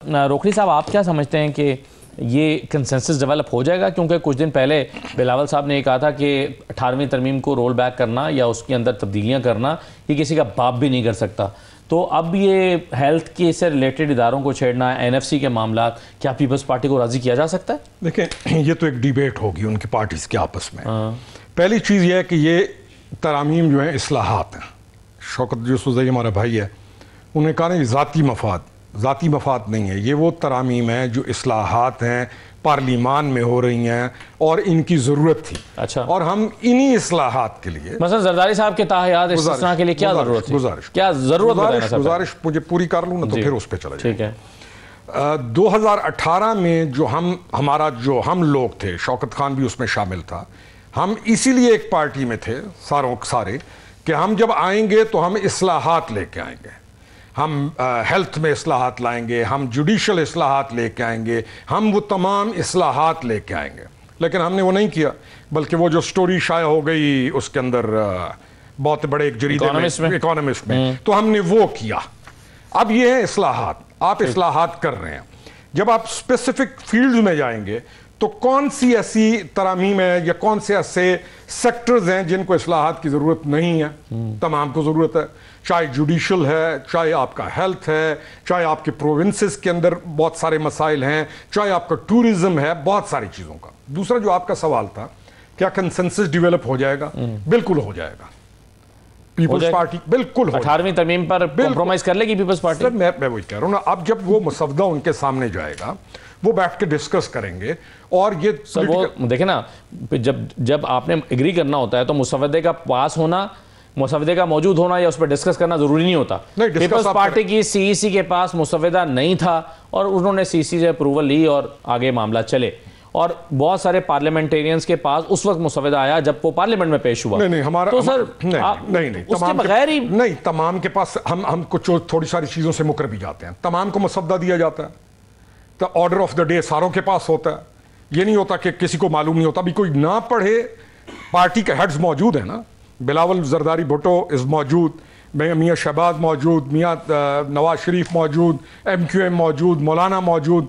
روکھڑی صاحب آپ کیا سمجھتے ہیں کہ یہ کنسنسس ڈیولپ ہو جائے گا؟ کیونکہ کچھ دن پہلے بلاول صاحب نے یہ کہا تھا کہ 18ویں ترمیم کو رول بیک کرنا یا اس کے اندر تبدیلیاں کرنا یہ کسی کا باپ بھی نہیں کر سکتا. تو اب یہ ہیلتھ کے سے ریلیٹڈ اداروں کو چھیڑنا، NFC کے معاملات، کیا پیپلز پارٹی کو راضی کیا جا سکتا ہے؟ دیکھیں یہ تو ایک ڈیبیٹ ہوگی ان کی پارٹیز کے آپس میں. پہلی چیز یہ ہے کہ یہ ترامیم جو ہیں اصلاحات ہیں. شوکت یوسفزئی ہمارا بھائی ہے، انہوں نے کہا نا یہ ذاتی مفاد نہیں ہے، یہ وہ ترامیم ہیں جو اصلاحات ہیں، پارلیمان میں ہو رہی ہیں اور ان کی ضرورت تھی. اچھا. اور ہم انہی اصلاحات کے لیے مثلا زرداری صاحب کے تاحیات استثناء کے لیے کیا ضرورت تھی؟ پوری کر لوں نا تو پھر اس پہ چلا جائے. ٹھیک ہے. 2018 میں جو ہم لوگ تھے، شوکت خان بھی اس میں شامل تھا، ہم اسی لیے ایک پارٹی میں تھے سارے کہ ہم جب آئیں گے تو ہم اصلاحات لے کے آئیں گے. ہم ہیلتھ میں اصلاحات لائیں گے، ہم جوڈیشل اصلاحات لے کے آئیں گے، ہم وہ تمام اصلاحات لے کے آئیں گے. لیکن ہم نے وہ نہیں کیا، بلکہ وہ جو سٹوری شائع ہو گئی اس کے اندر بہت بڑے ایک جریدے میں، اکانومسٹ میں، تو ہم نے وہ کیا. اب یہ ہے اصلاحات، آپ اصلاحات کر رہے ہیں. جب آپ اسپیسیفک فیلڈ میں جائیں گے تو کون سی ایسی ترامیم ہے یا کون سے ایسے سیکٹرز ہیں جن کو اصلاحات کی ضرورت نہیں ہے؟ تمام کو ضرورت ہے، چاہے جوڈیشل ہے، چاہے آپ کا ہیلتھ ہے، چاہے آپ کے پروونسز کے اندر بہت سارے مسائل ہیں، چاہے آپ کا ٹورزم ہے، بہت ساری چیزوں کا. دوسرا جو آپ کا سوال تھا، کیا کنسنسس ڈیولپ ہو جائے گا؟ بالکل ہو جائے گا. پیپلز پارٹی بالکل 18ویں ترمیم پر کمپرومائز کر لے گی پیپلز پارٹی؟ سر میں وہی کہہ رہا ہوں نا، اب جب وہ مسودہ ان کے سامنے جائے گا وہ بیٹھ کے ڈسکس کریں گے. اور یہ سر وہ دیکھیں نا، جب آپ نے اگری کرنا ہوتا ہے تو مسودے کا پاس ہونا، مسودے کا موجود ہونا یا اس پہ ڈسکس کرنا ضروری نہیں ہوتا. پیپلز پارٹی کی CEC کے پاس مسودہ نہیں تھا اور انہوں نے CEC سے اپروول لی اور آگے معاملہ چلے. اور بہت سارے پارلیمنٹیرینز کے پاس اس وقت مسودہ آیا جب وہ پارلیمنٹ میں پیش ہوا. نہیں ہمارا تو سر نہیں اس کے بغیر ہی نہیں، تمام کے پاس ہم کچھ تھوڑی ساری چیزوں سے مکر بھی جاتے ہیں. تمام کو مسودہ دیا جاتا ہے، تو آرڈر آف دا ڈے ساروں کے پاس ہوتا ہے. یہ نہیں ہوتا کہ کسی کو معلوم نہیں ہوتا. ابھی کوئی نہ پڑھے، پارٹی کے ہیڈز موجود ہیں نا، بلاول زرداری بھٹو از موجود، میاں شہباز موجود، میاں نواز شریف موجود، MQM موجود، مولانا موجود،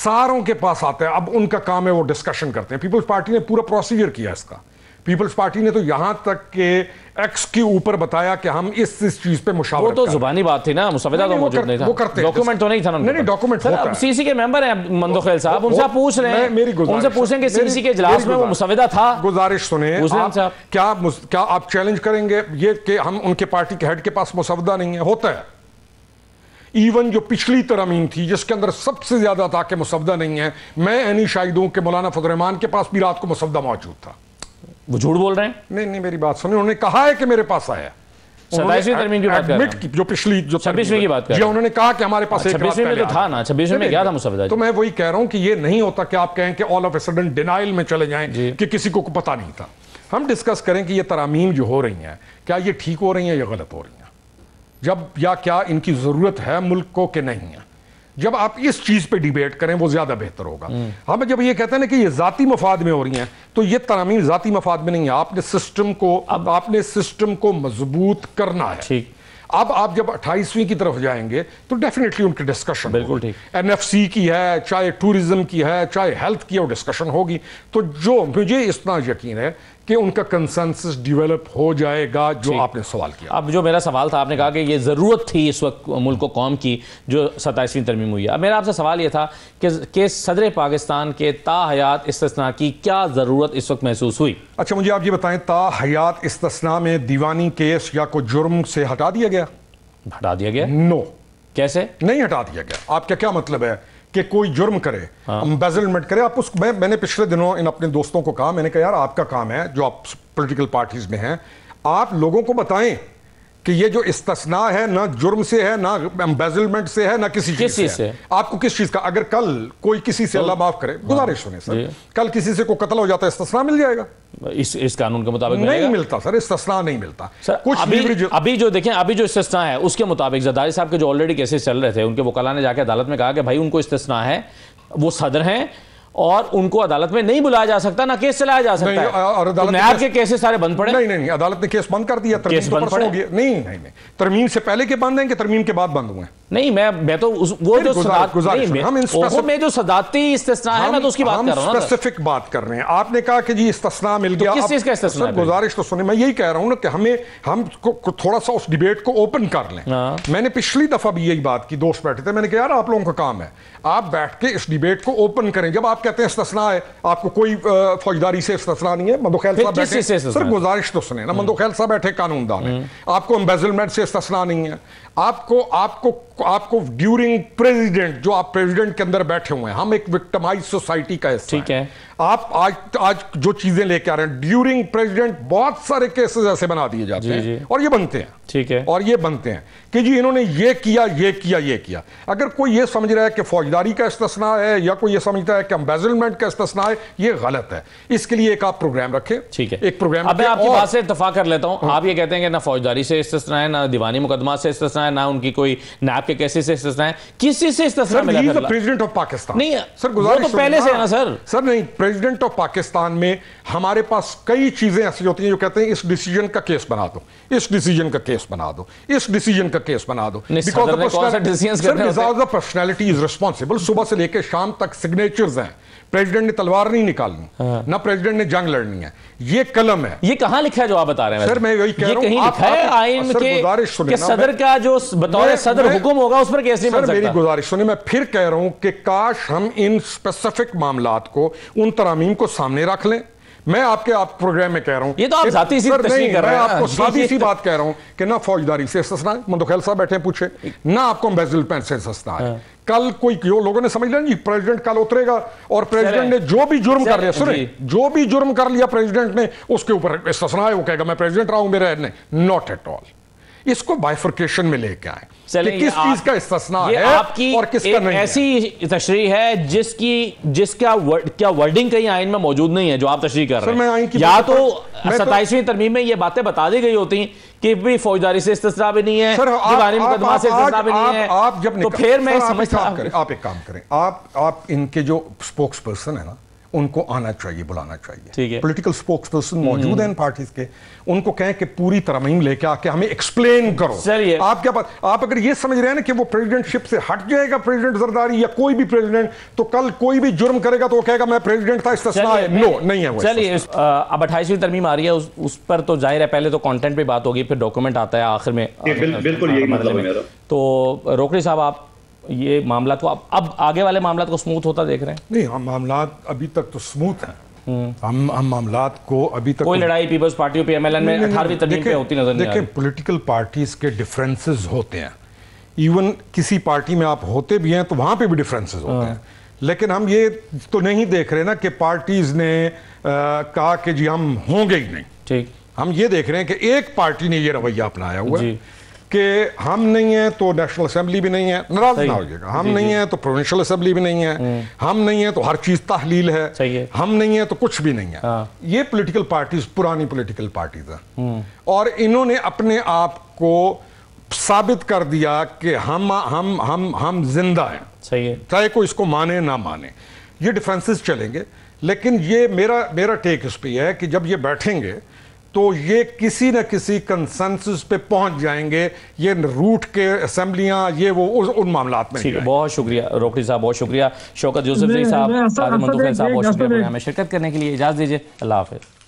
ساروں کے پاس آتے ہیں. اب ان کا کام ہے وہ ڈسکشن کرتے ہیں. پیپلز پارٹی نے پورا پروسیجر کیا اس کا. پیپلز پارٹی نے تو یہاں تک کہ ایکس کے اوپر بتایا کہ ہم اس چیز پہ مشاورت وہ تو زبانی بات تھی نا، مسودہ تو موجود نہیں تھا، ڈاکومنٹ تو نہیں تھا. نہیں ڈاکومنٹ ہوتا ہے. CEC کے ممبر ہیں مندوخیل صاحب، ان سے پوچھ رہے ہیں، ان سے پوچھیں کہ CEC کے اجلاس میں وہ مسودہ تھا. گزارش سنیں، کیا آپ چیلنج کریں گے یہ کہ ہم ان کے پارٹی کے ہیڈ کے پاس مسودہ نہیں ہے؟ ہوتا ہے. ایون جو پچھلی ترامیم تھی جس کے اندر سب سے زیادہ تھا کہ مسودہ نہیں ہے، میں عینی شاہد ہوں کہ مولانا فضل الرحمان کے پاس بھی رات کو مسودہ موجود تھا. وہ جھوٹ بول رہے ہیں؟ نہیں میری بات سنیں، انہوں نے کہا ہے کہ میرے پاس آیا. 27ویں ترمیم کی بات کر رہے ہیں، جو پچھلی 26ویں کی بات کر رہے ہیں. انہوں نے کہا کہ ہمارے پاس 26ویں میں تو تھا نا، 26ویں میں کیا تھا مسودہ. تو میں وہی کہہ رہا ہوں کہ یہ نہیں ہوتا کہ آپ کہیں کہ all of a sudden denial میں چلے جائیں کہ کسی کو پتہ نہیں تھا. ہم ڈسکس کریں کہ یہ ترامیم جو ہو رہی ہیں کیا یہ ٹھیک ہو رہی ہیں یا غلط ہو رہی ہیں، یا کیا ان کی ضرورت ہے ملک کو کہ نہیں ہے. جب آپ اس چیز پہ ڈیبیٹ کریں وہ زیادہ بہتر ہوگا. ہم جب یہ کہتے ہیں کہ یہ ذاتی مفاد میں ہو رہی ہیں تو یہ ترامیم ذاتی مفاد میں نہیں ہے. آپ نے سسٹم کو مضبوط کرنا ہے. اب آپ جب 28ویں کی طرف جائیں گے تو ڈیفینیٹلی ان کی ڈسکشن بالکل ٹھیک، NFC کی ہے، چاہے ٹورزم کی ہے، چاہے ہیلتھ کی ہے، وہ ڈسکشن ہوگی. تو جو مجھے اتنا یقین ہے کہ ان کا کنسنسس ڈیولپ ہو جائے گا جو آپ نے سوال کیا. اب جو میرا سوال تھا، آپ نے کہا کہ یہ ضرورت تھی اس وقت ملک و قوم کی جو 27ویں ترمیم ہوئی ہے. اب میرا آپ سے سوال یہ تھا کہ صدر پاکستان کے تاحیات استثناء کی کیا ضرورت اس وقت محسوس ہوئی؟ اچھا مجھے آپ یہ بتائیں، تاحیات استثناء میں دیوانی کیس یا کوئی جرم سے ہٹا دیا گیا؟ ہٹا دیا گیا؟ نو. کیسے نہیں ہٹا دیا گیا؟ آپ کا کیا مطلب ہے کہ کوئی جرم کرے، امبیزلمنٹ کرے، آپ اس میں نے پچھلے دنوں ان اپنے دوستوں کو کہا، میں نے کہا یار آپ کا کام ہے جو آپ پولیٹیکل پارٹیز میں ہیں، آپ لوگوں کو بتائیں کہ یہ جو استثناء ہے نہ جرم سے ہے، نہ امبیزلمنٹ سے ہے، نہ کسی چیز سے. آپ کو کس چیز کا، اگر کل کوئی کسی سے اللہ معاف کرے، گزارش سنیں سر، کل کسی سے کوئی قتل ہو جاتا ہے، استثناء مل جائے گا؟ اس قانون کے مطابق نہیں ملتا سر، استثناء نہیں ملتا. ابھی جو دیکھیں، ابھی جو استثناء ہے اس کے مطابق زرداری صاحب کے جو آلریڈی کیسز چل رہے تھے، ان کے وکلاء نے جا کے عدالت میں کہا کہ بھائی ان کو استثناء ہے، وہ صدر ہیں اور ان کو عدالت میں نہیں بلایا جا سکتا، نہ کیس چلایا جا سکتا ہے. تو نیاب کے کیسز سارے بند پڑے. نہیں عدالت نے کیس بند کر دیا. ترمیم تو پرسوں ہو گیا. نہیں ترمیم سے پہلے کے بند ہیں کہ ترمیم کے بعد بند ہوئے ہیں؟ نہیں میں تو وہ جو صدارتی استثناء ہے میں تو اس کی بات کر رہا ہوں، اسپیسیفک بات کر رہے ہیں. آپ نے کہا کہ جی استثناء مل گیا، کس چیز کا استثناء ہے؟ گزارش تو سنیں، میں یہی کہہ رہا ہوں نا کہ ہم تھوڑا سا اس ڈیبیٹ کو اوپن کر لیں. میں نے پچھلی دفعہ بھی یہی بات کی، دوست بیٹھے تھے، میں نے کہا یار آپ لوگوں کا کام ہے آپ بیٹھ کے اس ڈیبیٹ کو اوپن کریں. جب آپ کہتے ہیں استثناء ہے، آپ کو کوئی فوجداری سے استثناء نہیں ہے، مندوخیل صاحب بیٹھے، سر گزارش تو سنیں نا، مندوخیل صاحب بیٹھے قانون دان ہیں، آپ کو امبیزلمنٹ سے استثناء نہیں ہے. آپ کو ڈیورنگ پریزیڈنٹ، جو آپ پریزیڈنٹ کے اندر بیٹھے ہوئے ہیں، ہم ایک وکٹمائز سوسائٹی کا حصہ ہیں. آپ آج جو چیزیں لے کے آ رہے ہیں ڈیورنگ پریزیڈنٹ، بہت سارے کیسز ایسے بنا دیے جاتے ہیں اور یہ بنتے ہیں، ٹھیک ہے، اور یہ بنتے ہیں کہ جی انہوں نے یہ کیا یہ کیا یہ کیا. اگر کوئی یہ سمجھ رہا ہے کہ فوجداری کا استثناء ہے یا کوئی یہ سمجھتا ہے کہ امبیزلمنٹ کا استثناء ہے، یہ غلط ہے. اس کے لیے ایک آپ پروگرام رکھیں، ٹھیک ہے، ایک پروگرام. اب میں آپ کی بات سے اتفاق کر لیتا ہوں. آپ یہ کہتے ہیں کہ نہ فوجداری سے استثناء ہے، نہ دیوانی مقدمات سے استثناء ہے، نہ ان کی کوئی نیب کے کیسز سے استثناء ہے. کس چیز سے استثناء ملا ہے؟ President of Pakistan. نہیں سر وہ تو پہلے سے ہے نا سر. سر نہیں، پریزیڈنٹ آف پاکستان میں ہمارے پاس کئی چیزیں ایسی ہوتی ہیں جو کہتے ہیں اس ڈیسیجن کا کیس بنا دو، اس ڈیسیجن کا کیس بنا دو، اس ڈیسیجن کا کیس بنا دو. Personality is responsible. صبح سے لے کے شام تک سگنیچرز ہیں. پریزیڈنٹ نے تلوار نہیں نکالنی، نہ پریزیڈنٹ نے جنگ لڑنی ہے. یہ قلم ہے. یہ کہاں لکھا ہے جو آپ بتا رہے ہیں؟ سر میں یہی کہہ رہا ہوں، کہیں لکھا ہے آئین کہ صدر کا جو بطور صدر حکم ہوگا اس پر کیس نہیں بن سکتا؟ میری گزارش سنیں، میں پھر کہہ رہا ہوں کہ کاش ہم ان اسپیسیفک معاملات کو، ان ترامیم کو سامنے رکھ لیں. میں آپ کے پروگرام میں کہہ رہا ہوں، یہ تو آپ ذاتی سی تشریح کر رہے ہیں. میں آپ کو سادی سی بات کہہ رہا ہوں کہ نہ فوجداری سے استثناء ہے، مندوخیل صاحب بیٹھے پوچھے، نہ آپ کو امبیزلمنٹ سے استثناء ہے. کل کوئی لوگوں نے سمجھ لیا جی پریزیڈنٹ کل اترے گا اور پریزیڈنٹ نے جو بھی جرم کر لیا، سنیں، جو بھی جرم کر لیا پریزیڈنٹ نے اس کے اوپر استثناء ہے، وہ کہے گا میں پریزیڈنٹ رہا ہوں میرے نہیں. Not at all. اس کو بائیفرکیشن میں لے کے آئیں کہ کس چیز کا استثناء ہے اور کس کا نہیں ہے. ایسی تشریح ہے جس کا ورڈنگ کہیں آئین میں موجود نہیں ہے جو آپ تشریح کر رہے ہیں. یا تو 27ویں ترمیم میں یہ باتیں بتا دی گئی ہوتی ہیں کہ بھی فوجداری سے استثناء بھی نہیں ہے، دیوانی مقدمات سے استثناء بھی نہیں ہے، تو پھر میں سمجھتا ہوں. آپ ایک کام کریں، آپ ان کے جو سپوکس پرسن ہیں نا ان کو آنا چاہیے، بلانا چاہیے. پولیٹیکل سپوکس پرسن موجود ہیں ان پارٹیز کے، ان کو کہیں کہ پوری ترمیم لے کے آ کے ہمیں ایکسپلین کرو. آپ کیا بات، آپ اگر یہ سمجھ رہے ہیں نا کہ وہ پریزیڈنٹ شپ سے ہٹ جائے گا پریزیڈنٹ زرداری یا کوئی بھی پریزیڈنٹ، تو کل کوئی بھی جرم کرے گا تو وہ کہے گا میں پریزیڈنٹ تھا، استثناء ہے. نو، نہیں ہے وہ. چلیے اب 28ویں ترمیم آ رہی ہے، اس پر تو ظاہر ہے پہلے تو کانٹینٹ پہ بات ہوگی، پھر ڈاکومنٹ آتا ہے آخر میں. بالکل یہی مطلب ہے میرا. تو روکڑی صاحب آپ یہ معاملات کو اب آگے والے معاملات کو سموتھ ہوتا دیکھ رہے ہیں؟ نہیں، ہم معاملات ابھی تک تو سموتھ ہیں. ہم معاملات کو ابھی تک کوئی لڑائی پیپلز پارٹی اور پی ایم ایل این میں 18ویں ترمیم پہ ہوتی نظر نہیں آ رہی. دیکھیں پولیٹیکل پارٹیز کے ڈیفرنسز ہوتے ہیں، ایون کسی پارٹی میں آپ ہوتے بھی ہیں تو وہاں پہ بھی ڈیفرنسز ہوتے ہیں. لیکن ہم یہ تو نہیں دیکھ رہے نا کہ پارٹیز نے کہا کہ جی ہم ہوں گے ہی نہیں. ٹھیک، ہم یہ دیکھ رہے ہیں کہ ایک پارٹی نے یہ رویہ اپنایا ہوا ہے کہ ہم نہیں ہیں تو نیشنل اسمبلی بھی نہیں ہے، ناراض نہ ہو جائے گا، ہم نہیں ہیں تو پروونشل اسمبلی بھی نہیں ہے، ہم نہیں ہیں تو ہر چیز تحلیل ہے، ہم نہیں ہیں تو کچھ بھی نہیں ہے. یہ پولیٹیکل پارٹیز پرانی پولیٹیکل پارٹیز ہیں اور انہوں نے اپنے آپ کو ثابت کر دیا کہ ہم زندہ ہیں، چاہے کوئی اس کو مانے نہ مانے. یہ ڈیفرنسز چلیں گے، لیکن یہ میرا ٹیک اس پہ ہے کہ جب یہ بیٹھیں گے تو یہ کسی نہ کسی کنسنسس پہ پہنچ جائیں گے. یہ روٹ کے اسمبلیاں یہ وہ ان معاملات میں. بہت شکریہ روکڑی صاحب، بہت شکریہ. شوکت یوسف زئی صاحب، مندوخیل صاحب، بہت شکریہ پروگرام میں شرکت کرنے کے لیے. اجازت دیجیے، اللہ حافظ.